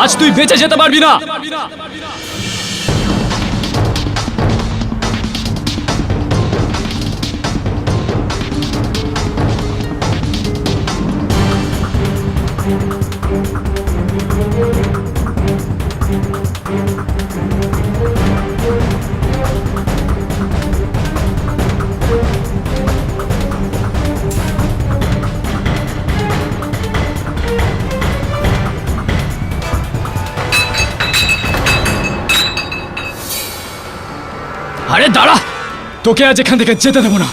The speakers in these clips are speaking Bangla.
আজ তুই বেঁচে যেতে পারবি না। আরে দাঁড়া, তোকে আজ এখান থেকে যেতে দেবো না।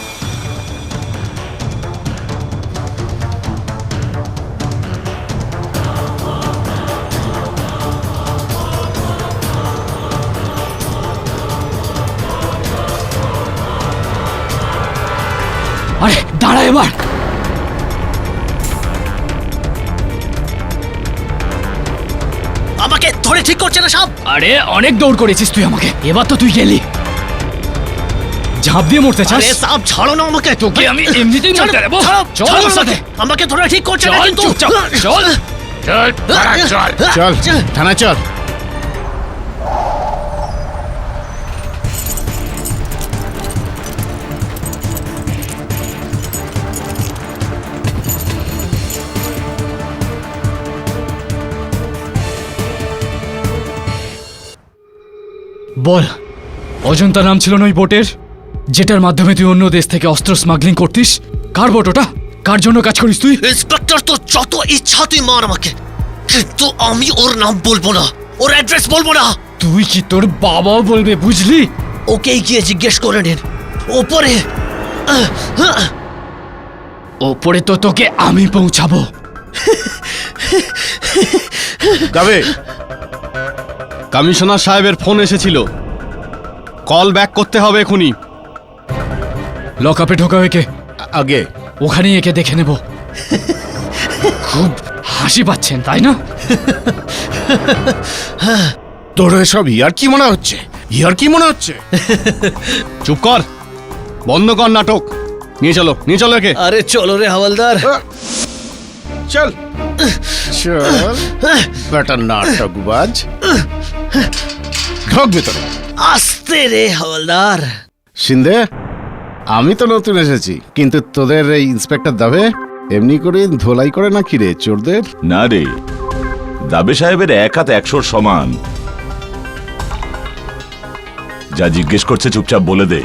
আরে দাঁড়া এবার। আমাকে ধরে ঠিক করছে না সব। আরে অনেক দৌড় করেছিস তুই আমাকে, এবার তো তুই গেলি। ঝাঁপ দিয়ে মরতে চাস? আরে সাব ছাড়ো না আমাকে। তোকে আমি এমনিতেই মরতে দেবো। চল আমার সাথে। আমাকে ধরে ঠিক করছে না চল কিন্তু। চুপচাপ চল। চল থানা চল। বল, অজন্তা নাম ছিল না ওই বোটের, যেটার মাধ্যমে তুই অন্য দেশ থেকে অস্ত্র স্মাগলিং করতিস? কার বোট ওটা? কার জন্য কাজ করিস তুই? ইন্সপেক্টর, তো যত ইচ্ছা তুই মার আমাকে, কিন্তু আমি ওর নাম বলবো না, ওর অ্যাড্রেস বলবো না। তুই কি তোর বাবাও বলবে, বুঝলি? ওকেই গিয়ে জিজ্ঞেস করে নিন। ওপরে ওপরে তো তোকে আমি পৌঁছাবো। যাবে। কমিশনার সাহেবের ফোন এসেছিল, কল ব্যাক করতে হবে এখনই। লকআপে ঢোকা একে আগে ওখানেই একে দেখে নেব। খুব হাসি পাচ্ছেন তাই না? তোর এসব ইয়ার কি মনে হচ্ছে? ইয়ার কি মনে হচ্ছে? চুপ কর, বন্ধ কর নাটক। নিয়ে চলো একে। আরে চলো রে হাওলদার। চল চল বেটা নাটকবাজ। ঢোক ভেতরে। আস্তে রে হাওলদার। সিন্ধে, আমি তো নতুন এসেছি, কিন্তু তোদের এই ইন্সপেক্টর দাবে এমনি করে ধোলাই করে নাকি রে চোরদের? না রে, দাবে সাহেবের এক হাত 100 সমান। যা জিজ্ঞেস করছে চুপচাপ বলে দে,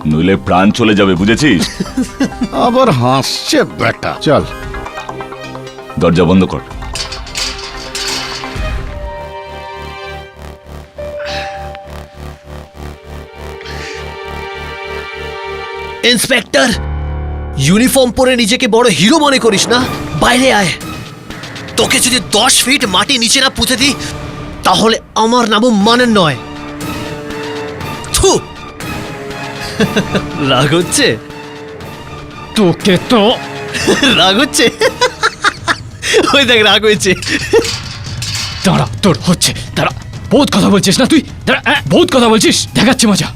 নইলে প্রাণ চলে যাবে, বুঝেছিস? আবার হাসছে বেটা। চল। দরজা বন্ধ কর। ইন্সপেক্টর, ইউনিফর্ম পরে নিজেকে বড় হিরো মনে করিস না? বাইরে আয়। তোকে যদি 10 ফিট মাটি নিচে না পুঁতে দিই, তাহলে আমার নামও মানেন নয়। থু। রাগ হচ্ছে? তোকে তো রাগ হচ্ছে? ওই দেখ রাগ হয়েছে। দাঁড়া, তোর হচ্ছে। দাঁড়া, বহুত কথা বলছিস না তুই? দাঁড়া, বহুত কথা বলছিস, দেখাচ্ছি মজা।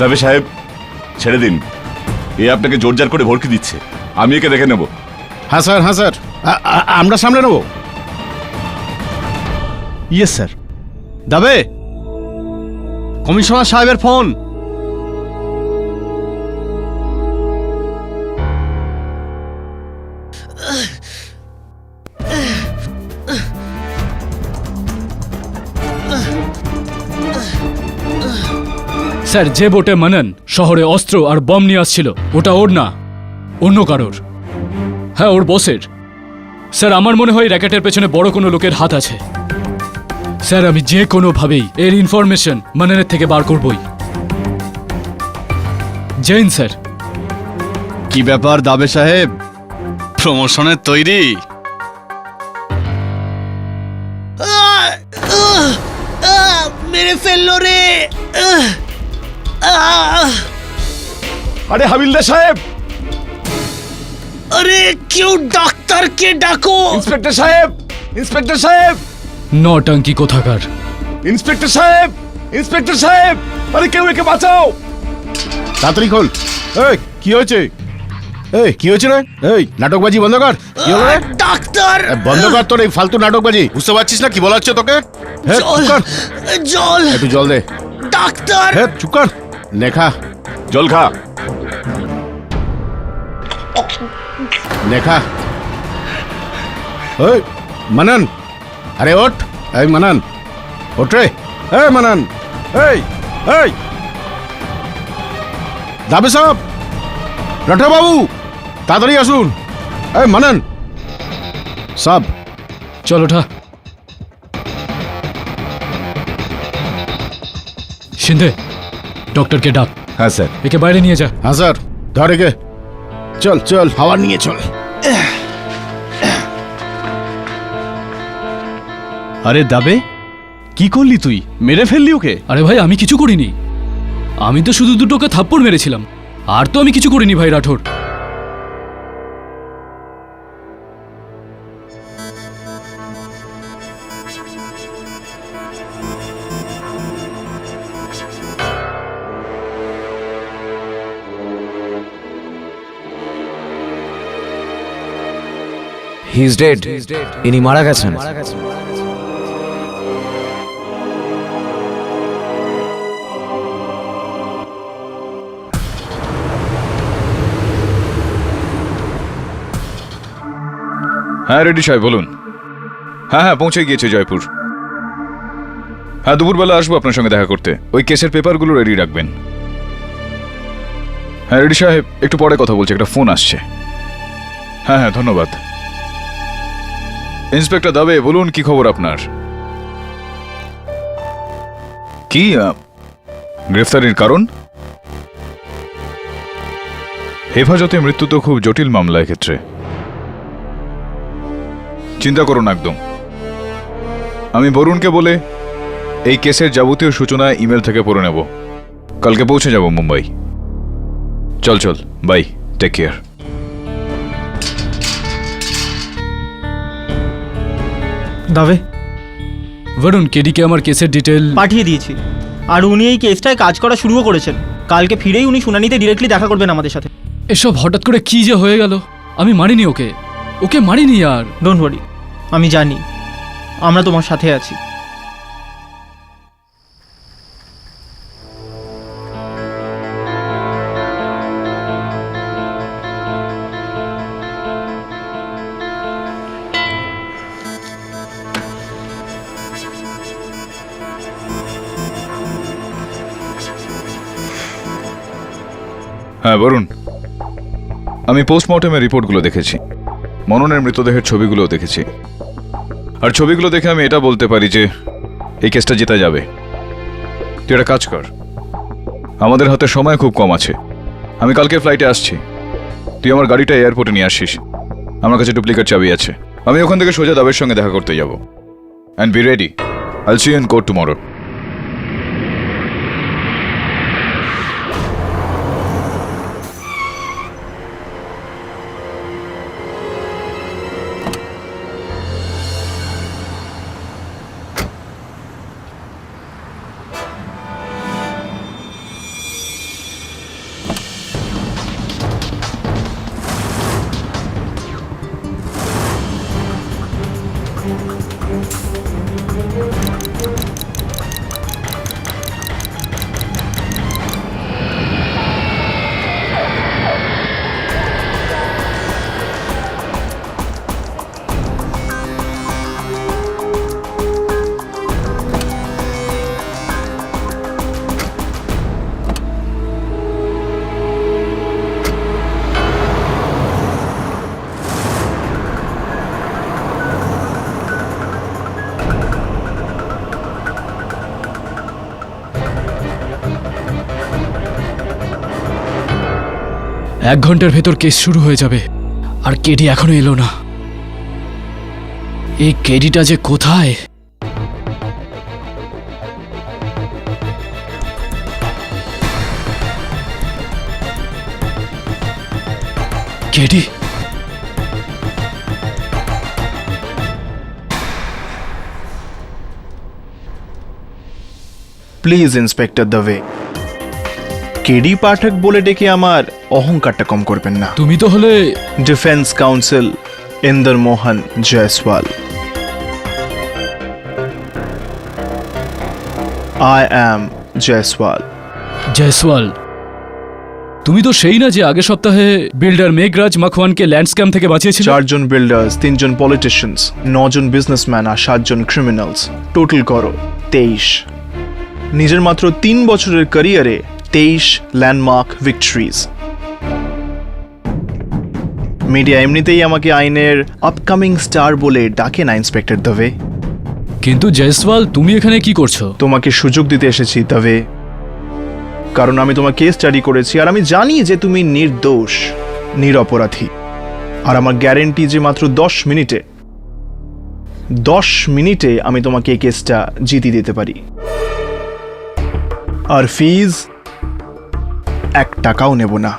দাবে সাহেব ছেড়ে দিন, এ আপনাকে জোরজার করে ভড়কি দিচ্ছে। আমি একে দেখে নেব। হ্যাঁ স্যার, হ্যাঁ স্যার, আমরা সামলে নেব। Yes sir. দাবে, কমিশনার সাহেবের ফোন। স্যার, যে বোটে মানন শহরে অস্ত্র আর বম নিয়ে আসছিল, ওটা ওর না, অন্য কারোর। হ্যাঁ, ওর বসের। স্যার, আমার মনে হয় র্যাকেটের পেছনে বড় কোনো লোকের হাত আছে। স্যার, আমি যে কোনোভাবেই এর ইনফরমেশন মাননের থেকে বার করবই। জৈন স্যার। কি ব্যাপার দাবে সাহেব, প্রমোশনের তৈরি? মেরে ফেললো রে। আরে হাবিলদার সাহেব! আরে কেউ ডাক্তারকে ডাকো। ইন্সপেক্টর সাহেব! ইন্সপেক্টর সাহেব! নটাঙ্কি কোথাকার। ইন্সপেক্টর সাহেব! ইন্সপেক্টর সাহেব! আরে কেউ একে বাঁচাও! তাড়াতাড়ি খোল। এই কি হয়েছে? এই কি হয়েছে রে? এই নাটকবাজি বন্ধ কর। কি হলো রে? ডাক্তার, বন্ধ কর তোর এই ফালতু নাটকবাজি। বুঝতে পারছিস না কি বলা হচ্ছে তোকে? হ্যাঁ, জল, চুপ কর। জল, একটু জল দে। ডাক্তার। হ্যাঁ, চুপ কর। নেখা জল খা। নেখা। ওই মানন, আরে ওঠ। এই মানন, ওঠ রে। এই মানন, এই এই দাবে সাহেব, রাঠা বাবু, তাড়াতাড়ি আসুন। এই মানন সাহেব, চল ওঠা। শিন্দে, ডক্টরকে ডাক। হ্যাঁ স্যার। একে বাইরে নিয়ে যা। হ্যাঁ স্যার, ধর একে। চল চল, হাওয়া নিয়ে চল। আরে দাবে, কি করলি তুই? মেরে ফেললি ওকে? আরে ভাই, আমি কিছু করিনি। আমি তো শুধু দুটোকে থাপ্পড় মেরেছিলাম, আর তো আমি কিছু করিনি ভাই রাঠোর। He is dead. ইনি মারা গেছেন। হ্যাঁ রেডি সাহেব বলুন। হ্যাঁ হ্যাঁ পৌঁছে গিয়েছে জয়পুর। হ্যাঁ দুপুরবেলা আসবো আপনার সঙ্গে দেখা করতে। ওই কেসের পেপারগুলো রেডি রাখবেন। হ্যাঁ রেডি সাহেব, একটু পরে কথা বলছি, একটা ফোন আসছে। হ্যাঁ হ্যাঁ ধন্যবাদ। ইন্সপেক্টর দাবে, বলুন কি খবর আপনার? কি গ্রেফতারির কারণ? হেফাজতে মৃত্যু তো খুব জটিল মামলা এক্ষেত্রে। চিন্তা করুন একদম। আমি বরুণকে বলে এই কেসের যাবতীয় সূচনা ইমেল থেকে পড়ে নেব। কালকে পৌঁছে যাব মুম্বাই। চল চল, বাই, টেক কেয়ার। দাবে, বরুণ, কেডিকে আমার কেসের ডিটেল পাঠিয়ে দিয়েছি। আর উনি এই কেসটায় কাজ করা শুরুও করেছেন। কালকে ফিরেই উনি শুনানিতে ডিরেক্টলি দেখা করবেন আমাদের সাথে। এসব হঠাৎ করে কি যে হয়ে গেল। আমি মারিনি ওকে, ওকে মারিনি। আর ডোন্ট ওয়ারি, আমি জানি আমরা তোমার সাথে আছি। হ্যাঁ বরুণ, আমি পোস্টমর্টমের রিপোর্টগুলো দেখেছি, মননের মৃতদেহের ছবিগুলোও দেখেছি। আর ছবিগুলো দেখে আমি এটা বলতে পারি যে এই কেসটা জেতা যাবে। তুই একটা কাজ কর, আমাদের হাতে সময় খুব কম আছে। আমি কালকে ফ্লাইটে আসছি, তুই আমার গাড়িটা এয়ারপোর্টে নিয়ে আসিস। আমার কাছে ডুপ্লিকেট চাবি আছে। আমি ওখান থেকে সোজা দাবের সঙ্গে দেখা করতে যাব। And be ready, I'll see you in court tomorrow. এক ঘন্টার ভেতর কেস শুরু হয়ে যাবে, আর কেডি এখনো এলো না। এই কেডিটা যে কোথায়? KD, please inspector Dubey, KD Pathak বলে ডেকে আমার অহংকারটা কম করবেন না। তুমি তো হলে defence council Inder Mohan Jaiswal. I am Jaiswal. Jaiswal. তুমি তো সেই না যে আগের সপ্তাহে বিল্ডার মেঘরাজ মাখওয়ানকে ল্যান্ড স্ক্যাম থেকে বাঁচিয়েছিল? 4 জন বিল্ডার্স, 3 জন পলিটিশিয়ানস, 9 জন বিজনেসম্যান আর 7 জন ক্রিমিনালস, টোটাল করো 23। নিজের মাত্র 3 বছরের ক্যারিয়ারে 23 ল্যান্ডমার্ক ভিক্টরিজ। মিডিয়া এমনিতেই আমাকে আইনের আপকামিং স্টার বলে ডাকে না ইন্সপেক্টর দবে। কিন্তু জয়সওয়াল, তুমি এখানে কি করছো? তোমাকে সুযোগ দিতে এসেছি দবে, কারণ আমি তোমার কেস স্টাডি করেছি আর আমি জানি যে তুমি নির্দোষ, নিরপরাধী। আর আমার গ্যারেন্টি যে মাত্র 10 মিনিটে আমি তোমাকে এই কেসটা জিতিয়ে দিতে পারি। আর ফিজ 1 টাকাও নেব না।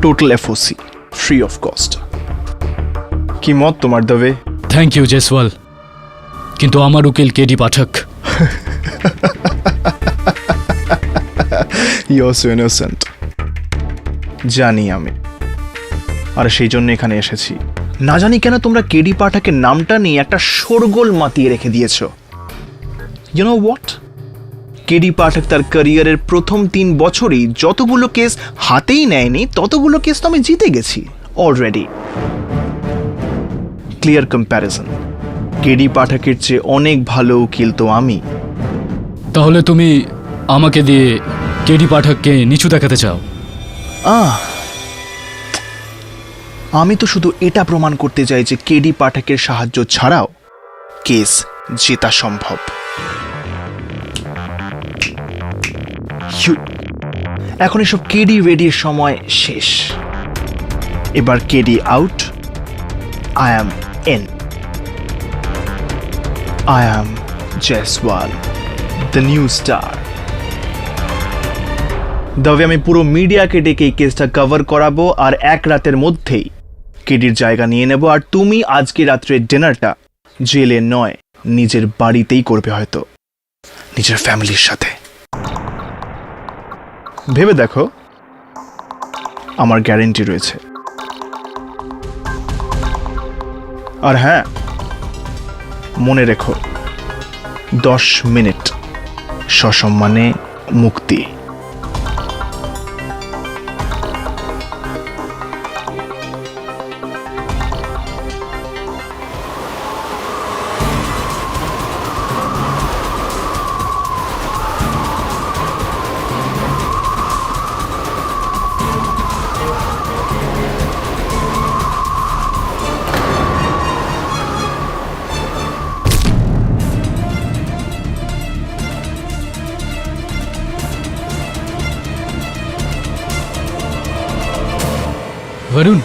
Total FOC free of cost. কি মত তোমার দবে? থ্যাংক ইউ জয়সওয়াল, কিন্তু আমার উকিল KD Pathak. You're so innocent. জানি আমি, আর সেই জন্য এখানে এসেছি। না জানি কেন তোমরা কেডি পাঠকের নামটা নিয়ে একটা শোরগোল মাতিয়ে রেখে দিয়েছো। You know what? KD Pathak তার ক্যারিয়ারের প্রথম 3 বছরই যতগুলো কেস হাতেই নেয়নি ততগুলো কেস তো আমি জিতে গেছি অলরেডি। Clear comparison. কেডি পাঠকের চেয়ে অনেক ভালো উকিল তো আমি। তাহলে তুমি আমাকে দিয়ে কেডি পাঠককে নিচু দেখাতে চাও? আমি তো শুধু এটা প্রমাণ করতে চাই যে কেডি পাঠকের সাহায্য ছাড়াও কেস জেতা সম্ভব। এখন এসব কেডি রেডির সময় শেষ। এবার KD out, I am in. I am Jaiswal, the new star. তবে আমি পুরো মিডিয়াকে ডেকে এই কেসটা কভার করাবো আর 1 রাতের মধ্যেই কেডির জায়গা নিয়ে নেব। আর তুমি আজকে রাত্রের ডিনারটা জেলে নয়, নিজের বাড়িতেই করবে, হয়তো নিজের ফ্যামিলির সাথে। ভেবে দেখো, আমার গ্যারেন্টি রয়েছে। আর হ্যাঁ, মনে রেখো, 10 মিনিট সসম্মানে মুক্তি। বরুণ,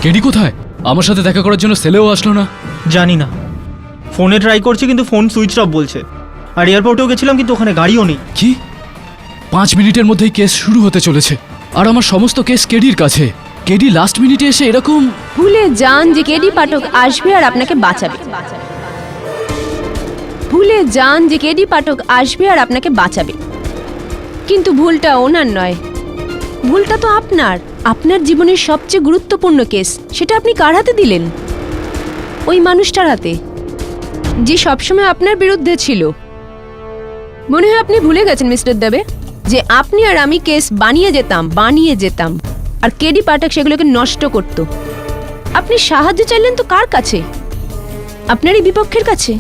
কেডি কোথায়? আমার সাথে দেখা করার জন্য সেলেও আসলো না। জানি না, ফোনে ট্রাই করছি কিন্তু ফোন সুইচ অফ বলছে। আর এয়ারপোর্টেও গেছিলাম কিন্তু ওখানে গাড়িও নেই। কি? 5 মিনিটের মধ্যেই কেস শুরু হতে চলেছে আর আমার সমস্ত কেস কেডির কাছে। কেডি লাস্ট মিনিটে এসে এরকম। ভুলে যান যে কেডি পাঠক আসবে আর আপনাকে বাঁচাবে। ভুলে যান যে কেডি পাঠক আসবে আর আপনাকে বাঁচাবে। কিন্তু ভুলটা ওনার নয়, ভুলটা তো আপনার। আপনার জীবনের সবচেয়ে গুরুত্বপূর্ণ কেস, সেটা আপনি কার হাতে দিলেন? ওই মানুষটার হাতে, যে সবসময় আপনার বিরুদ্ধে ছিল। মনে হয় আপনি ভুলে গেছেন মিস্টার দেবে যে আপনি আর আমি কেস বানিয়ে যেতাম আর কেডি পাঠক সেগুলোকে নষ্ট করত। আপনি সাহায্য চাইলেন তো কার কাছে? আপনারই বিপক্ষের কাছে।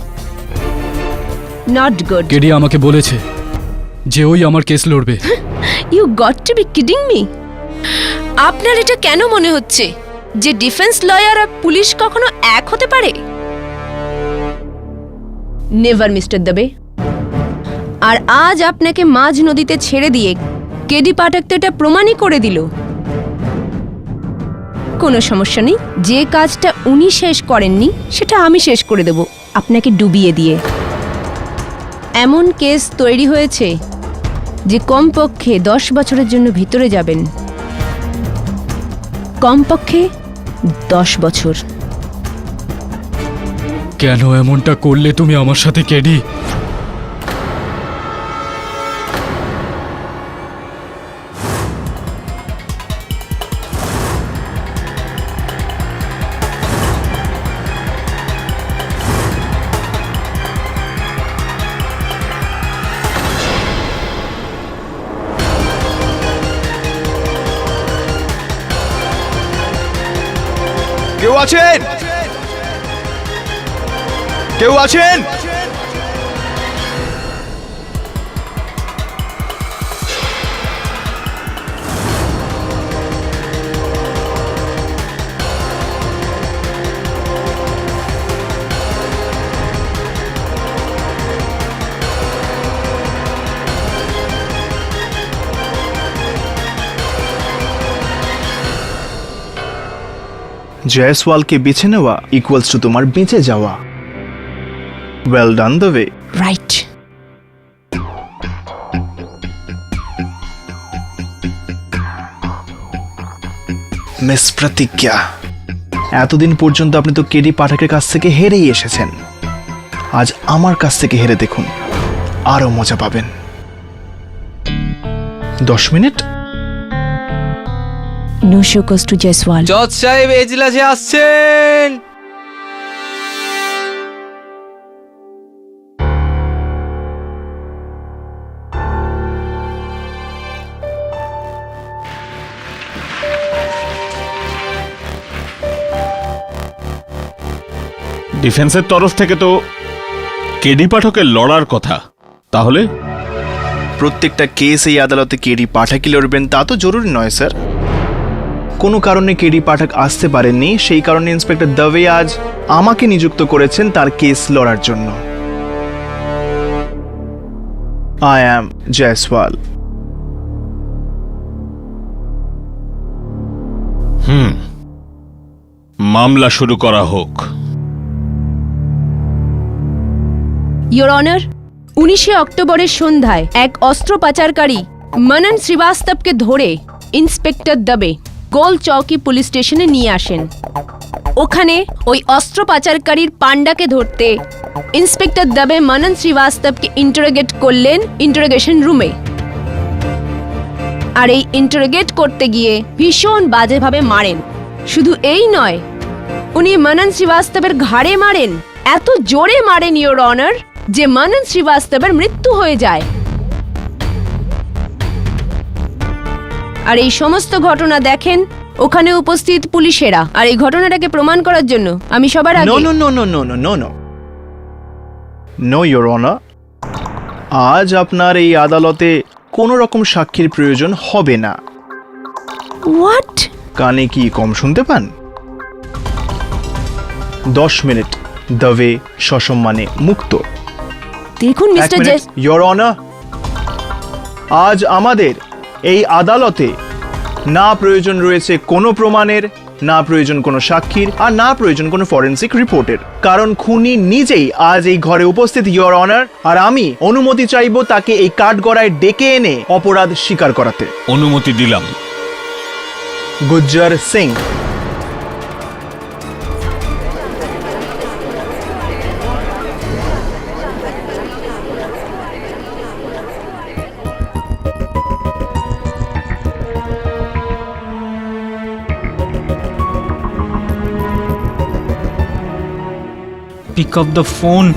Not good. কেডি আমাকে বলেছে যে ওই আমার কেস লড়বে। You got to be kidding me. আপনার এটা কেন মনে হচ্ছে যে ডিফেন্স লয়ার আর পুলিশ কখনো এক হতে পারে? নেভার মিস্টার দেবে। আর আজ আপনাকে মাঝ নদীতে ছেড়ে দিয়ে কেডি পাঠক তো এটা প্রমাণই করে দিল। কোনো সমস্যা নেই, যে কাজটা উনি শেষ করেননি সেটা আমি শেষ করে দেব আপনাকে ডুবিয়ে দিয়ে। এমন কেস তৈরি হয়েছে যে কমপক্ষে 10 বছরের জন্য ভিতরে যাবেন। কমপক্ষে 10 বছর। কেন এমনটা করলে তুমি আমার সাথে কেডি? কেউ আছেন? কেউ আছেন? জয়সওয়ালকে বেছে নেওয়া ইকুয়ালস টু তোমার বেঁচে যাওয়া। Well done the way. Right. Miss প্রতিজ্ঞা, এতদিন পর্যন্ত আপনি তো কেডি পাঠকের কাছ থেকে হেরেই এসেছেন। আজ আমার কাছ থেকে হেরে দেখুন, আরো মজা পাবেন। 10 মিনিট। No show goes to Jaiswal. জজ সাহেব এজলাসে আসছেন। ডিফেন্সের তরফ থেকে তো কেডি পাঠকের লড়ার কথা, তাহলে প্রত্যেকটা কেস এই আদালতে কেডি পাঠকই লড়বেন তা তো জরুরি নয় স্যার। কোনো কারণে কেডি পাঠক আসতে পারেননি, সেই কারণে ইন্সপেক্টর দবে আজ আমাকে নিযুক্ত করেছেন তার কেস লড়ার জন্য। I am Jaiswal. মামলা শুরু করা হোক। ইয়োর অনার, 19শে অক্টোবরের সন্ধ্যায় এক অস্ত্র পাচারকারী মনন শ্রীবাস্তবকে ধরে ইন্সপেক্টর দবে গোল চৌকি পুলিশ স্টেশনে নিয়ে আসেন। ওখানে ওই অস্ত্র পাচারকারীর পান্ডাকে ধরতে ইন্সপেক্টর দবে মনন শ্রীবাস্তবকে ইন্টারোগেট করলেন ইন্টারোগেশন রুমে। আর এই ইন্টারোগেট করতে গিয়ে ভীষণ বাজেভাবে মারেন। শুধু এই নয়, উনি মনন শ্রীবাস্তবের ঘাড়ে মারেন, এত জোরে মারেন ইয়োর অনার যে মনন শ্রীবাস্তবের মৃত্যু হয়ে যায়। আর এই সমস্ত ঘটনা দেখেন ওখানে উপস্থিত পুলিশেরা। আর এই ঘটনাটাকে প্রমাণ করার জন্য আমি সবার আগে no no no no no no no no no your honour, আজ আপনার এই আদালতে কোনো রকম সাক্ষীর প্রয়োজন হবে না। হোয়াট? কানে কি কম শুনতে পান? 10 মিনিট দবে সসম্মানে মুক্ত। দেখুন মিস্টার জেস, ইয়োর অনার, আজ আমাদের এই আদালতে না প্রয়োজন রয়েছে কোনো প্রমাণের, না প্রয়োজন কোনো সাক্ষীর, আর না প্রয়োজন কোনো ফরেনসিক রিপোর্টের। কারণ খুনি নিজেই আজ এই ঘরে উপস্থিত ইয়োর অনার, আর আমি অনুমতি চাইব তাকে এই কাঠগড়ায় ডেকে এনে অপরাধ স্বীকার করাতে। অনুমতি দিলাম। Gujjar Singh. Pick up the phone.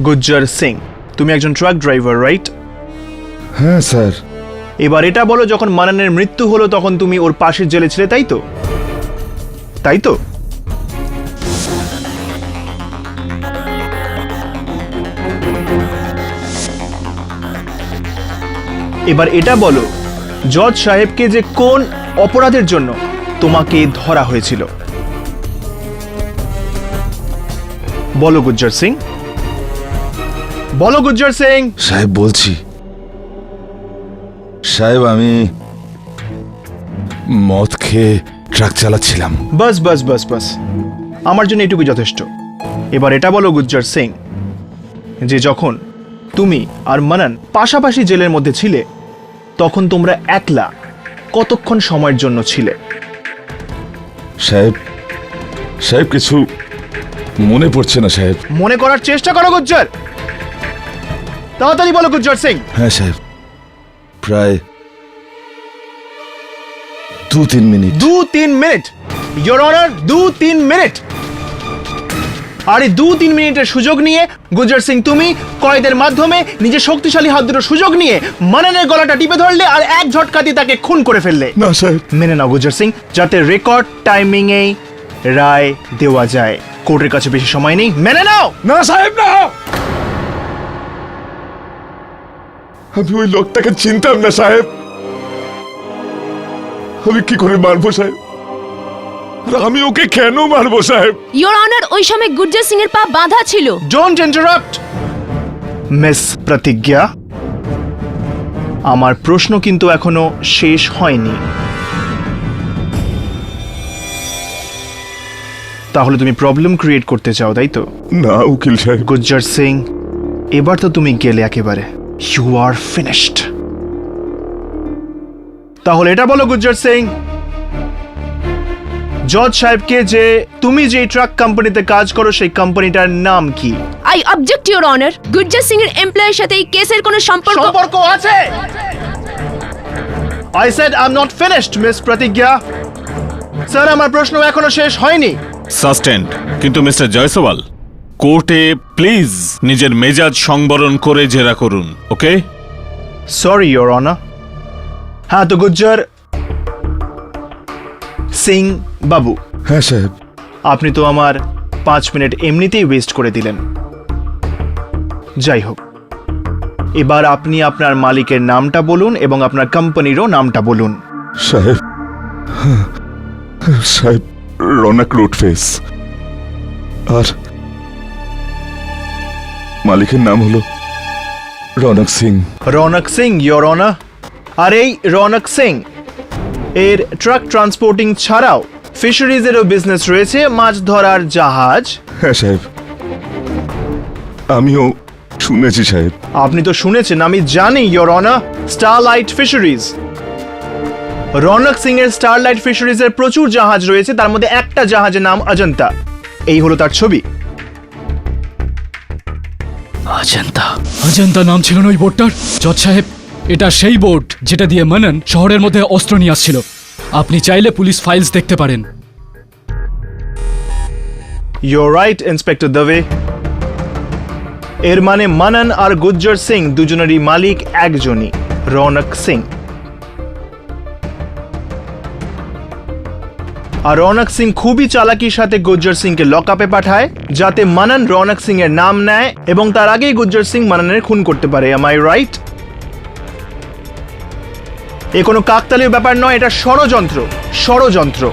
Gujjar Singh, তুমি একজন ট্রাক ড্রাইভার, রাইট? হ্যাঁ স্যার। এবার এটা বলো, যখন মানানের মৃত্যু হলো তখন তুমি ওর পাশের জেলে ছিলে, তাই তো? তাই তো? এবার এটা বলো, জজ সাহেবকে যে কোন অপরাধের জন্য তোমাকে ধরা হয়েছিল? বলো গুজ্জার সিং, বলো গুজ্জার সিং। সাহেব বলছি, সাহেব আমি মদ খেয়ে ট্রাক চালাচ্ছিলাম। বাস বাস বাস বাস, আমার জন্য এটুকু যথেষ্ট। এবার এটা বলো গুজ্জার সিং, যে যখন তুমি আর মানান পাশাপাশি জেলের মধ্যে ছিলে তখন তোমরা একলা কতক্ষণ সময়ের জন্য ছিলে? সাহেব, সাহেব কিছু মনে পড়ছে না সাহেব। মনে করার চেষ্টা করো গুজ্জার, তাড়াতাড়ি বলো গুজ্জার সিং। হ্যাঁ সাহেব, প্রায় 2-3 minute. 2-3 minute, your honour, 2-3 minute. আর এই 2-3 মিনিটের সুযোগ নিয়ে গুজ্জার সিং তুমি কয়েদের মাধ্যমে নিজের শক্তিশালী হাত দুটো সুযোগ নিয়ে মানানের গলাটা টিপে ধরলে আর এক ঝটকা দিয়ে তাকে খুন করে ফেললে। না সাহেব। মেনে নাও গুজ্জার সিং, যাতে রেকর্ড টাইমিং এ রায় দেওয়া যায়। কোর্টের কাছে বেশি সময় নেই, মেনে নাও। না সাহেব না, আমি ওই লোকটাকে চিনতাম না সাহেব। আমি কি করে মারবো সাহেব? আর আমি ওকে কেন মারবো সাহেব? ইয়োর অনার, ওই সময় গুজ্জার সিং এর পা বাঁধা ছিল। ডোন্ট ইন্টারাপ্ট মিস প্রতিজ্ঞা, আমার প্রশ্ন কিন্তু এখনো শেষ হয়নি। তাহলে তুমি প্রবলেম ক্রিয়েট করতে চাও, তাই তো? না উকিল সাহেব। গুজ্জার সিং, এবার তো তুমি গেলে একেবারে, ইউ আর ফিনিশড। তাহলে এটা বলো গুজ্জার সিং, জজ সাহেবকে যে তুমি যে ট্রাক কোম্পানিতে কাজ করো সেই কোম্পানিটার নাম কি? I object your honour, Gujjar Singh এর এমপ্লয়ের সাথে এই কেসের কোনো সম্পর্ক আছে? I said I'm not finished, miss প্রতিজ্ঞা। স্যার, আমার প্রশ্ন এখনো শেষ হয়নি। সাস্টেন্ড। কিন্তু মিস্টার জয়সওয়াল, কোর্টে প্লিজ নিজের মেজাজ সংবরণ করে জেরা করুন, ওকে? Sorry your honour. হ্যাঁ, তো গুজ্জার সিং বাবু, হ্যাঁ সাহেব। আপনি তো আমার 5 মিনিট এমনিতেই ওয়েস্ট করে দিলেন। যাই হোক, এবার আপনি আপনার মালিকের নামটা বলুন এবং আপনার কোম্পানিরও নামটা বলুন। সাহেব, সাহেব রনক রোডফেস, আর মালিকের নাম হলো রনক সিং। Ronak Singh your honour. আর এই রনক সিং এর ট্রাক ট্রান্সপোর্টিং ছাড়াও ফিশারিজেরও বিজনেস রয়েছে, মাছ ধরার জাহাজ। হ্যাঁ সাহেব, আমিও শুনেছি সাহেব। আপনি তো শুনেছেন, আমি জানি your honour. Starlight fisheries, Ronak Singh এর স্টারলাইট ফিশারিজ এর প্রচুর জাহাজ রয়েছে, তার মধ্যে একটা জাহাজের নাম অজন্তা। এই হলো তার ছবি। অজন্তা, অজন্তা নাম ছিল না ওই বোটটার? জজ সাহেব, এটা সেই বোট যেটা দিয়ে মানন শহরের মধ্যে অস্ত্র নিয়ে আসছিল। আপনি চাইলে পুলিশ ফাইলস দেখতে পারেন। Your right inspector Deb. এর মানে মানন আর গুজ্জার সিং দুজনেরই মালিক একজনই, রনক সিং। আর রনক সিং খুবই চালাকির সাথে গুজ্জার সিংকে লকআপে পাঠায়, যাতে মানন রনক সিং এর নাম নেয় এবং তার আগেই গুজ্জার সিং মাননের খুন করতে পারে। M I right? এ কোনো কাকতালীয় ব্যাপার নয়, এটা ষড়যন্ত্র, ষড়যন্ত্র।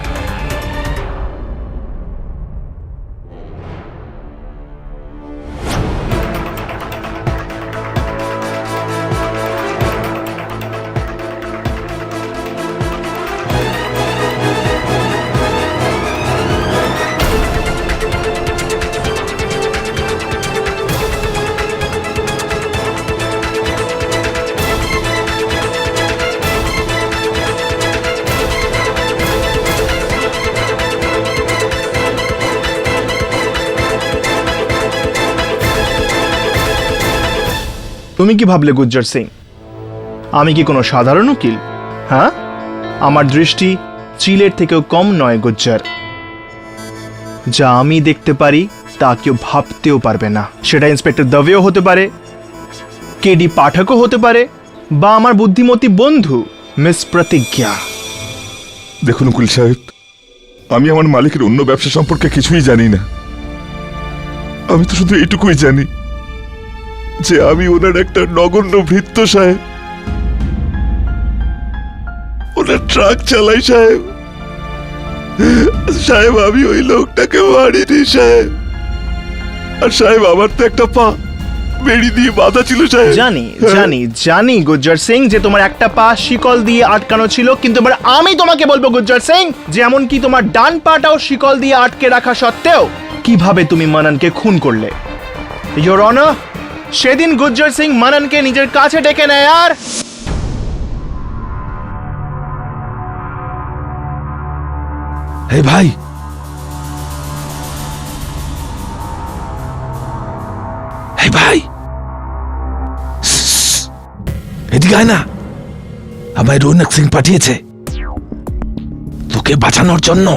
তুমি কি ভাবলে গুজ্জার সিং আমি কি কোনো সাধারণ উকিল? হ্যাঁ, আমার দৃষ্টি চিলের থেকেও কম নয় গুজ্জার। যা আমি দেখতে পারি তা কেউ ভাবতেও পারবে না। সেটা ইন্সপেক্টর দবেও হতে পারে, কেডি পাঠকও হতে পারে, বা আমার বুদ্ধিমতী বন্ধু মিস প্রতিজ্ঞা। দেখুন উকিল সাহেব, আমি আমার মালিকের অন্য ব্যবসা সম্পর্কে কিছুই জানি না। আমি তো শুধু এইটুকুই জানি যে আমি ওনার একটা নগণ্য ভৃত্য সাহেব। ওনার ট্রাক চালাই সাহেব। সাহেব, আমি ওই লোকটাকে মারিনি সাহেব। আর সাহেব, আমার তো একটা পা, বেড়ি দিয়ে বাঁধা ছিল সাহেব। জানি জানি জানি গুজ্জার সিং যে তোমার একটা পা শিকল দিয়ে আটকানো ছিল, কিন্তু এবার আমি তোমাকে বলবো গুজ্জার সিং যে এমনকি তোমার ডান পাটাও শিকল দিয়ে আটকে রাখা সত্ত্বেও কিভাবে তুমি মানানকে খুন করলে। ইয়োর অনার, সেদিন গুজ্জার সিং মানানকে নিজের কাছে ডেকে নেয় আর হে ভাই, হে ভাই, এদিকে আয় না। আমায় রৌনক সিং পাঠিয়েছে তোকে বাঁচানোর জন্য।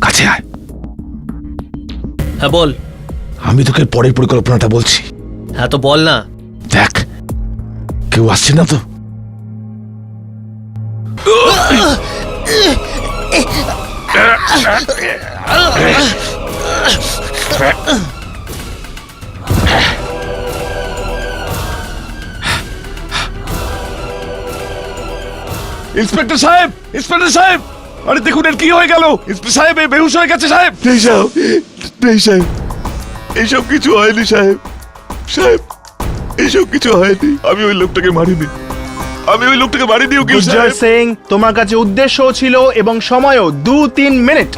কাছে আয়। হ্যাঁ বল। আমি তোকে পরের পরিকল্পনাটা বলছি। হ্যাঁ তো বল না। দেখ, কেউ আসছে না তো? ইন্সপেক্টর সাহেব, ইন্সপেক্টর সাহেব, আরে দেখুন এর কি হয়ে গেল। ইন্সপেক্টর সাহেব এ বেহুশ হয়ে গেছে সাহেব। নেই সাহেব, নেই সাহেব, এইসব কিছু হয়নি সাহেব। সাহেব, এইসব কিছু হয়নি। আমি ওই লোকটাকে মারিনি, আমি ওই লোকটাকে মারিনি উকিল গুজ্জার সাহেব। সিং, তোমার কাছে উদ্দেশ্য ছিল এবং সময়ও 2-3 মিনিট।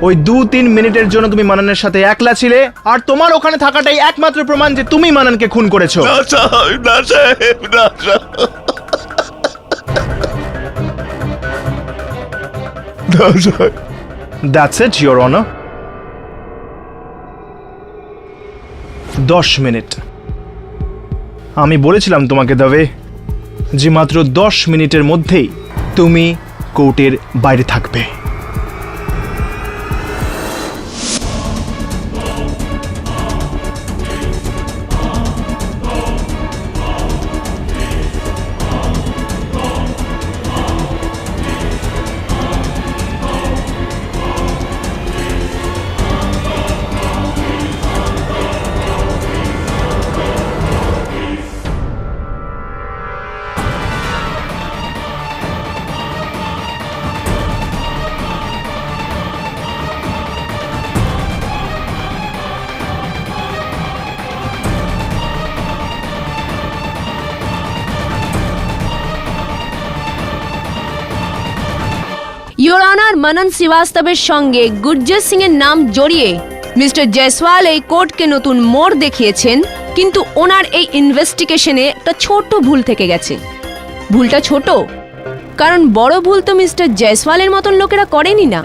ওই 2-3 মিনিটের জন্য তুমি মানানের সাথে একলা ছিলে, আর তোমার ওখানে থাকাটাই একমাত্র প্রমাণ যে তুমি মানানকে খুন করেছো। না সাহেব, না সাহেব, না সাহেব, না সাহেব। That's it your honour. 10 minute. আমি বলেছিলাম তোমাকে দবে যে মাত্র 10 মিনিটের মধ্যেই তুমি কোর্টের বাইরে থাকবে। ইয়োর অনার, মনন শ্রীবাস্তবের সঙ্গে গুরজর সিং এর নাম জড়িয়ে মিস্টার জয়সওয়াল এই কোর্টকে নতুন মোড় দেখিয়েছেন, কিন্তু ওনার এই ইনভেস্টিগেশনে একটা ছোট ভুল থেকে গেছে। ভুলটা ছোট কারণ বড় ভুল তো মিস্টার জয়সওয়ালের মতন লোকেরা করেনি না।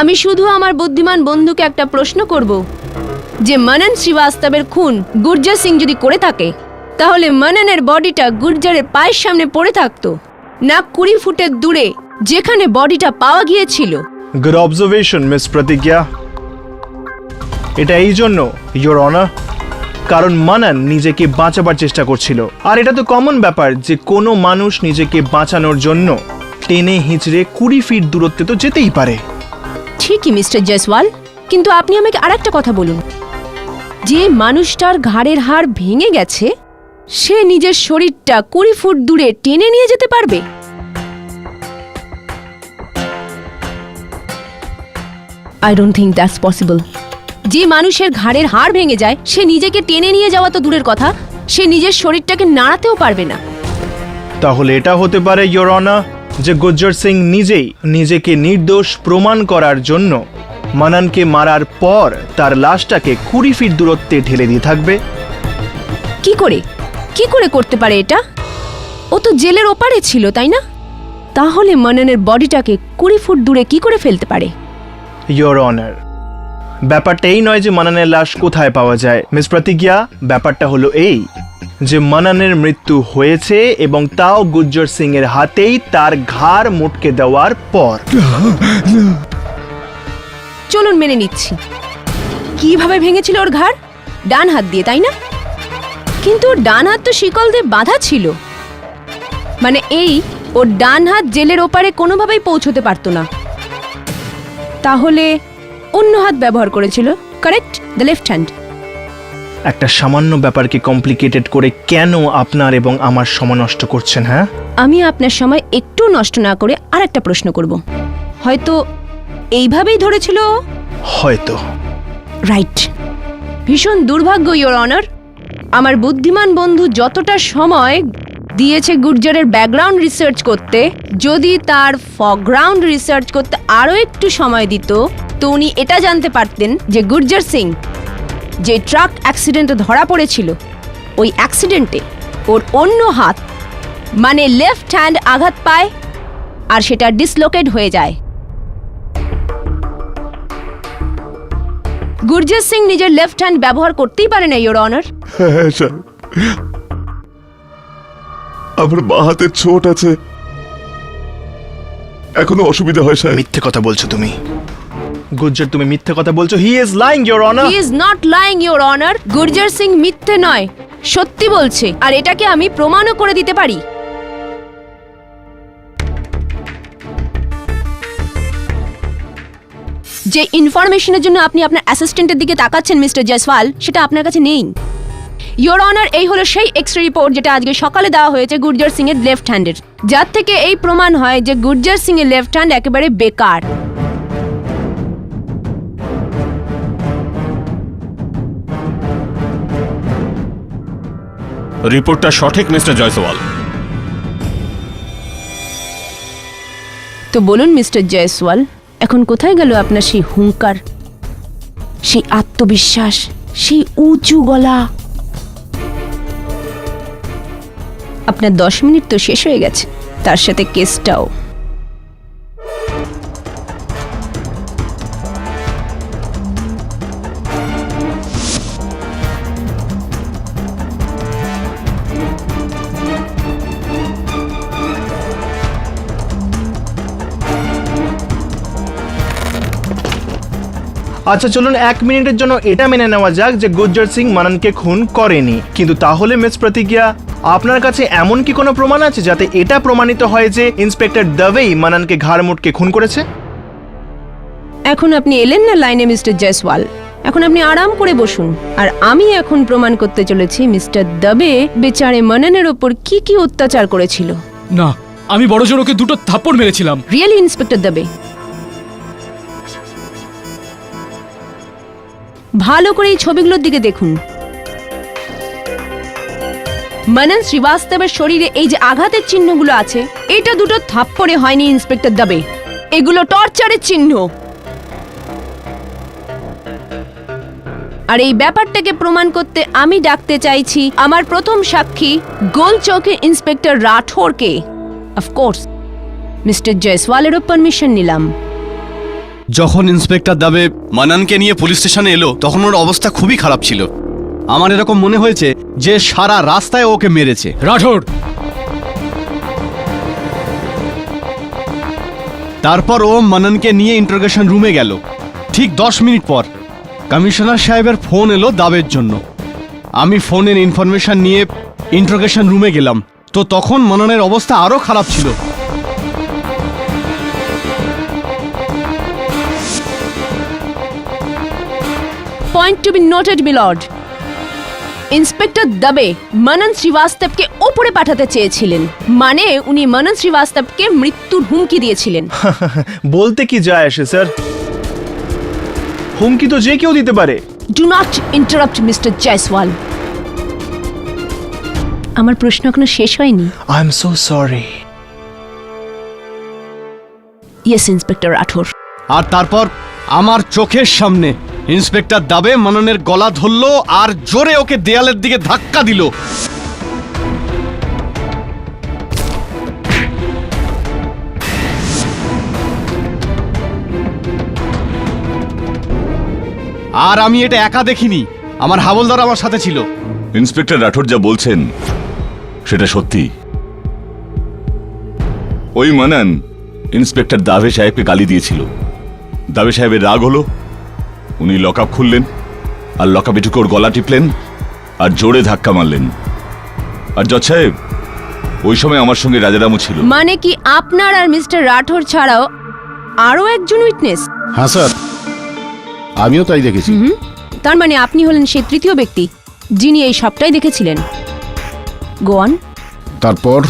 আমি শুধু আমার বুদ্ধিমান বন্ধুকে একটা প্রশ্ন করব যে মনন শ্রীবাস্তবের খুন গুরজর সিং যদি করে থাকে, তাহলে মননের বডিটা গুরজরের পায়ের সামনে পড়ে থাকতো না 20 ফুটের দূরে যেখানে বডিটা পাওয়া গিয়েছিল। গুড অবজারভেশন মিস প্রতিজ্ঞা। এটা এই জন্য ইয়োর অনার কারণ মানান নিজেকে বাঁচাবার চেষ্টা করছিল, আর এটা তো কমন ব্যাপার যে কোনো মানুষ নিজেকে বাঁচানোর জন্য টেনে হিঁচড়ে 20 ফিট দূরত্বে তো যেতেই পারে। ঠিকই মিস্টার জয়সওয়াল, কিন্তু আপনি আমাকে আরেকটা কথা বলুন, যে মানুষটার ঘাড়ের হাড় ভেঙে গেছে সে নিজের শরীরটা 20 ফুট দূরে টেনে নিয়ে যেতে পারবে? I don't think that's possible. যে মানুষের ঘাড়ের হাড় ভেঙে যায় সে নিজেকে টেনে নিয়ে যাওয়া তো দূরের কথা, সে নিজের শরীরটাকে নাড়াতেও পারবে না। তাহলে এটা হতে পারে ইয়োর অনার যে গুজ্জর সিং নিজেই নিজেকে নির্দোষ প্রমাণ করার জন্য মানানকে মারার পর তার লাশটাকে 20 ফিট দূরত্বে ঢেলে দিয়ে থাকবে। কি করে করতে পারে এটা? ও তো জেলের ওপারে ছিল, তাই না? তাহলে মননের বডিটাকে 20 ফুট দূরে কি করে ফেলতে পারে? ইয়োর অনার, ব্যাপারটা এই নয় যে মানানের লাশ কোথায় পাওয়া যায় মিস প্রতিজ্ঞা। ব্যাপারটা হলো এই যে মানানের মৃত্যু হয়েছে এবং তাও গুজ্জর সিং এর হাতেই তার ঘাড় মুটকে দেওয়ার পর। চলুন মেনে নিচ্ছি। কিভাবে ভেঙেছিল ওর ঘাড়? ডান হাত দিয়ে, তাই না? কিন্তু ওর ডান হাত তো শিকল দিয়ে বাঁধা ছিল, মানে এই ওর ডান হাত জেলের ওপারে কোনোভাবেই পৌঁছতে পারতো না। তাহলে অন্য হাত ব্যবহার করেছিল, কারেক্ট? The left hand. একটা সামান্য ব্যাপারকে কমপ্লিকেটেড করে কেন আপনার এবং আমার সময় নষ্ট করছেন? হ্যাঁ, আমি আপনার সময় একটু নষ্ট না করে আরেকটা প্রশ্ন করব। হয়তো এইভাবেই ধরেছিল? হয়তো। রাইট। ভীষণ দুর্ভাগ্য ইওর অনার, আমার বুদ্ধিমান বন্ধু যতটা সময় দিয়েছে গুর্জারের ব্যাকগ্রাউন্ড রিসার্চ করতে, যদি তার ফরগ্রাউন্ড রিসার্চ করতে আরও একটু সময় দিত তো উনি এটা জানতে পারতেন যে গুর্জার সিং যে ট্রাক অ্যাক্সিডেন্টে ধরা পড়েছিল, ওই অ্যাক্সিডেন্টে ওর অন্য হাত মানে লেফট হ্যান্ড আঘাত পায় আর সেটা ডিসলোকেট হয়ে যায়। গুরজার সিং নিজের লেফট হ্যান্ড ব্যবহার করতেই পারে না ইওর অনার। হ্যাঁ সাহেব, আমার বাঁ হাতের চোট আছে, এখনো অসুবিধা হয় সাহেব। মিথ্যে কথা বলছো তুমি গুজ্জার, তুমি মিথ্যে কথা বলছো। He is lying your honour. He is not lying your honour. Gurjar Singh মিথ্যে নয়, সত্যি বলছে, আর এটাকে আমি প্রমাণও করে দিতে পারি। যে ইনফরমেশনের জন্য আপনি আপনার অ্যাসিস্ট্যান্টের দিকে তাকাচ্ছেন মিস্টার জয়সওয়াল, সেটা আপনার কাছে নেই। ইওর অনার, এই হলো সেই এক্স-রে রিপোর্ট যেটা আজকে সকালে দেওয়া হয়েছে গুর্জার সিং এর লেফট হ্যান্ডের, যার থেকে এই প্রমাণ হয় যে গুর্জার সিং এর লেফট হ্যান্ড একেবারে বেকার। রিপোর্টটা সঠিক মিস্টার জয়সওয়াল। তো বলুন মিস্টার জয়সওয়াল, এখন কোথায় গেল আপনার সেই হুঙ্কার, সেই আত্মবিশ্বাস, সেই উঁচু গলা? আপনার 10 মিনিট তো শেষ হয়ে গেছে, তার সাথে কেসটাও। আচ্ছা চলুন 1 মিনিটের জন্য এটা মেনে নেওয়া যাক যে গুজ্জার সিং মাননকে খুন করেনি, কিন্তু তাহলে মিস প্রতিজ্ঞা, আপনার কাছে এমন কি কোনো প্রমাণ আছে যাতে এটা প্রমাণিত হয় যে ইন্সপেক্টর দবেই মাননকে ঘাড় মুটকে খুন করেছে? এখন আপনি এলেন না লাইনে মিস্টার জয়সওয়াল, এখন আপনি আরাম করে বসুন, আর আমি এখন প্রমাণ করতে চলেছি মিস্টার দবে বেচারে মননের ওপর কি কি অত্যাচার করেছিল। না, আমি বড় জোর ওকে 2টো থাপ্পড় মেরেছিলাম। রিয়েলি ইন্সপেক্টর দবে, ভালো করে এই ছবিগুলোর দিকে দেখুন। মনন শ্রীবাস্তবের শরীরে এই যে আঘাতের চিহ্নগুলো আছে, এটা 2টো থাপ্পড়ে হয়নি ইন্সপেক্টর দবে, এগুলো টর্চারের চিহ্ন। আর এই ব্যাপারটাকে প্রমাণ করতে আমি ডাকতে চাইছি আমার প্রথম সাক্ষী গোলচৌকের ইন্সপেক্টর রাঠোরকে। অফকোর্স মিস্টার জয়সওয়ালেরও পারমিশন নিলাম। যখন ইন্সপেক্টর দাবে মানানকে নিয়ে পুলিশ স্টেশনে এলো, তখন ওর অবস্থা খুবই খারাপ ছিল। আমার এরকম মনে হয়েছে যে সারা রাস্তায় ওকে মেরেছে। রাঠোর, তারপর ও মানানকে নিয়ে ইন্টারোগেশন রুমে গেল। ঠিক 10 মিনিট পর কমিশনার সাহেবের ফোন এলো দাবের জন্য। আমি ফোনের ইনফরমেশন নিয়ে ইন্টারোগেশন রুমে গেলাম, তো তখন মানানের অবস্থা আরো খারাপ ছিল। Point to be noted milord, inspector Dubey Manan শ্রীবাস্তবকে ওপরে পাঠাতে চেয়েছিলেন, মানে উনি মনন শ্রীবাস্তবকে মৃত্যুর হুমকি দিয়েছিলেন। বলতে কি যায় আসে স্যার, হুমকি তো যে কেউ দিতে পারে। Do not interrupt mister Jaiswal, আমার প্রশ্ন এখনো শেষ হয়নি। I am so sorry. Yes inspector Rathore. আর তারপর আমার চোখের সামনে ইন্সপেক্টর দাবে মাননের গলা ধরলো আর জোরে ওকে দেয়ালের দিকে ধাক্কা দিল। আর আমি এটা একা দেখিনি, আমার হাবলদার আমার সাথে ছিল। ইন্সপেক্টর রাঠোর যা বলছেন সেটা সত্যি। ওই মানান ইন্সপেক্টর দাভে সাহেবকে গালি দিয়েছিল। দাভে সাহেবের রাগ হলো, উনি লকআপ খুললেন আর লকআপে ঢুকে ওর গলা টিপলেন আর জোরে ধাক্কা মারলেন। আর জজ সাহেব, ওই সময় আমার সঙ্গে রাজারামও ছিল। মানে কি আপনার আর মিস্টার রাঠোর ছাড়াও আরো একজন উইটনেস? হ্যাঁ স্যার, আমিও তাই দেখেছি। তার মানে আপনি হলেন সেই তৃতীয় ব্যক্তি যিনি এই সবটাই দেখেছিলেন। গোয়ান। তারপর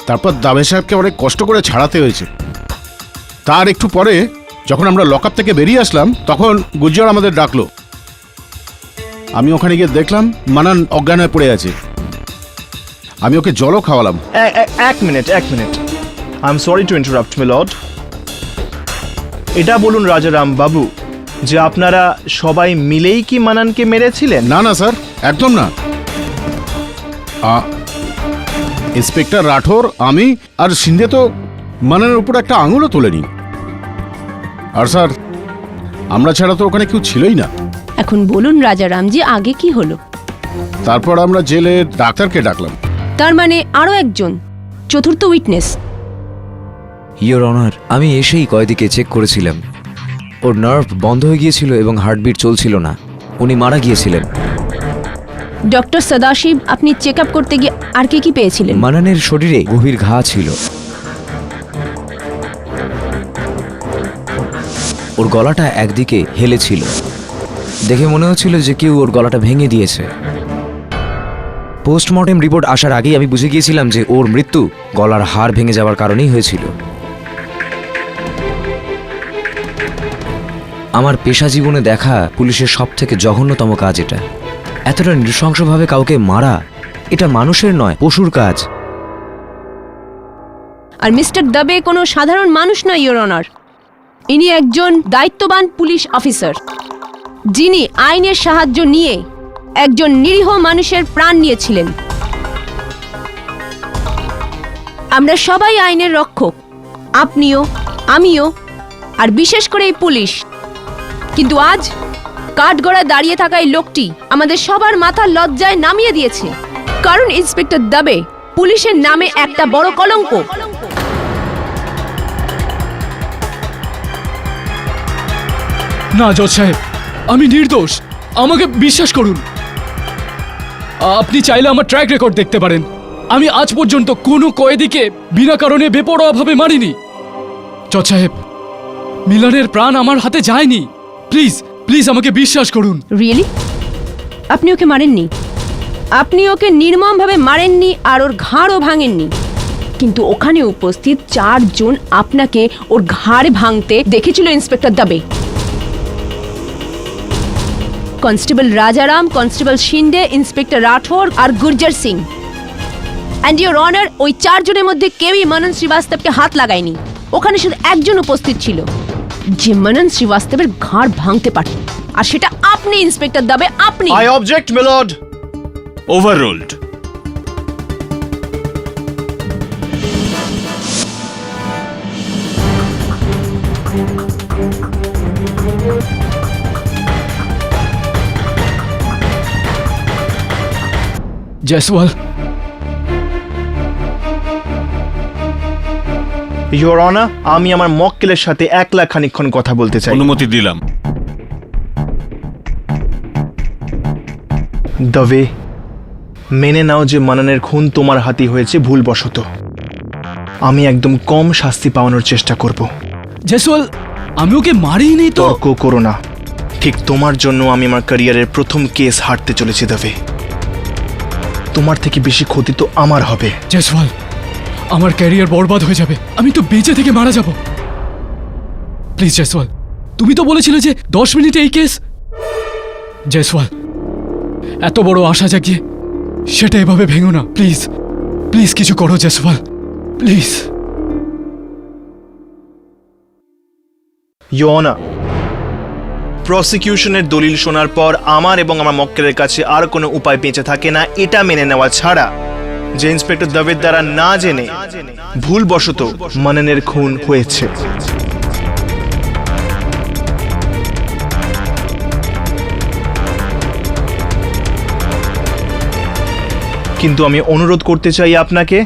তারপর দাবে সাহেবকে অনেক কষ্ট করে ছাড়াতে হয়েছে। তার একটু পরে যখন আমরা লকআপ থেকে বেরিয়ে আসলাম তখন গুজ্জার আমাদের ডাকলো। আমি ওখানে গিয়ে দেখলাম মানান অজ্ঞান হয়ে পড়ে আছে। আমি ওকে জলও খাওয়ালাম। এক minute I am sorry to interrupt me Lord. এটা বলুন রাজারাম বাবু যে আপনারা সবাই মিলেই কি মানানকে মেরেছিলেন? না না স্যার, একদম না। ইন্সপেক্টর রাঠোর, আমি আর সিন্ধে তো মানানের উপর একটা আঙুলও তোলেনি। আর স্যার, আমরা ছাড়া তো ওখানে কেউ ছিলই না। এখন বলুন রাজারামজি, আগে কি হলো? তারপর আমরা জেলে ডাক্তারকে ডাকলাম। তার মানে আরো একজন চতুর্থ উইটনেস। ইয়োর অনার, আমি এসেই কয়েদিকে চেক করেছিলাম। ওর নার্ভ বন্ধ হয়ে গিয়েছিল এবং হার্টবিট চলছিল না। উনি মারা গিয়েছিলেন। ডক্টর সদাশিব, আপনি চেক আপ করতে গিয়ে আর কি পেয়েছিলেন? মানানের শরীরে গভীর ঘা ছিল। ওর গলাটা একদিকে হেলেছিল। দেখে মনে হচ্ছিল যে কেউ ওর গলাটা ভেঙে দিয়েছে। পোস্টমর্টেম রিপোর্ট আসার আগেই আমি বুঝে গিয়েছিলাম যে ওর মৃত্যু গলার হাড় ভেঙে যাওয়ার কারণেই হয়েছিল। আমার পেশা জীবনে দেখা পুলিশের সবথেকে জঘন্যতম কাজ এটা। এতটা নৃশংসভাবে কাউকে মারা, এটা মানুষের নয়, পশুর কাজ। আর মিস্টার দবে কোনো সাধারণ মানুষ নয় ইওর অনার। ইনি একজন দায়িত্ববান পুলিশ অফিসার, যিনি আইনের সাহায্য নিয়ে একজন নিরীহ মানুষের প্রাণ নিয়েছিলেন। আমরা সবাই আইনের রক্ষক, আপনিও, আমিও, আর বিশেষ করে এই পুলিশ। কিন্তু আজ কাঠগড়ায় দাঁড়িয়ে থাকা এই লোকটি আমাদের সবার মাথা লজ্জায় নামিয়ে দিয়েছে, কারণ ইন্সপেক্টর দবে পুলিশের নামে একটা বড় কলঙ্ক। না জজ সাহেব, আমি নির্দোষ, আমাকে বিশ্বাস করুন। আপনি চাইলে আমার ট্র্যাক রেকর্ড দেখতে পারেন। আমি আজ পর্যন্ত কোনো কয়েদিকে বিনা কারণে বেপরোয়াভাবে মারিনি। জজ সাহেব, মিলনের প্রাণ আমার হাতে যায়নি। প্লিজ প্লিজ আমাকে বিশ্বাস করুন। রিয়েলি? আপনি ওকে মারেননি? আপনি ওকে নির্মমভাবে মারেননি আর ওর ঘাড়ও ভাঙেননি, কিন্তু ওখানে উপস্থিত 4 জন আপনাকে ওর ঘাড় ভাঙতে দেখেছিল inspector Dubey. Constable Rajaram, constable Shinde, inspector Rathore আর Gurjar Singh. And your honour, ওই 4 জনের মধ্যে কেউই মনন শ্রীবাস্তবকে হাত লাগায়নি। ওখানে শুধু একজন উপস্থিত ছিল যে মনন শ্রীবাস্তবের ঘাড় ভাঙতে পারত, আর সেটা আপনি ইন্সপেক্টর দবে, আপনি। I object me Lord. Overruled. Jaiswal, your honour, আমি আমার মক্কেলের সাথে একলা খানিকক্ষণ কথা বলতে চাই। অনুমতি দিলাম। দবে, মেনে নাও যে মানানের খুন তোমার হাতে হয়েছে ভুলবশত। আমি একদম কম শাস্তি পাওয়ানোর চেষ্টা করব। জয়সওয়াল, আমি ওকে মারিনি তো। তর্ক করো না। ঠিক তোমার জন্য আমি আমার ক্যারিয়ারের প্রথম কেস হারতে চলেছি দবে। তোমার থেকে বেশি ক্ষতি তো আমার হবে। জয়সওয়াল, আমার ক্যারিয়ার বরবাদ হয়ে যাবে। আমি তো বেঁচে থেকে মারা যাব। প্লিজ জয়সওয়াল, তুমি তো বলেছিলে যে 10 মিনিটে এই কেস। জয়সওয়াল, এত বড় আশা জাগিয়ে সেটা এভাবে ভেঙো না। প্লিজ প্লিজ কিছু করো জয়সওয়াল, প্লিজ। ইওর অনার, প্রসিকিউশনের দলিল শোনার পর আমার এবং আমার মক্কেলের কাছে আর কোনো উপায় বেঁচে থাকে না এটা মেনে নেওয়া ছাড়া যে ইন্সপেক্টর দবের দ্বারা না জেনে ভুলবশত মাননের খুন হয়েছে। কিন্তু আমি অনুরোধ করতে চাই আপনাকে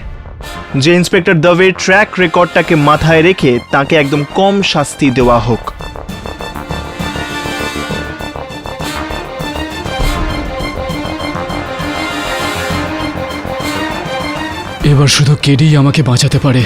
যে ইন্সপেক্টর দবের ট্র্যাক রেকর্ডটাকে মাথায় রেখে তাকে একদম কম শাস্তি দেওয়া হোক। এবার শুধু কেডি আমাকে বাঁচাতে পারে।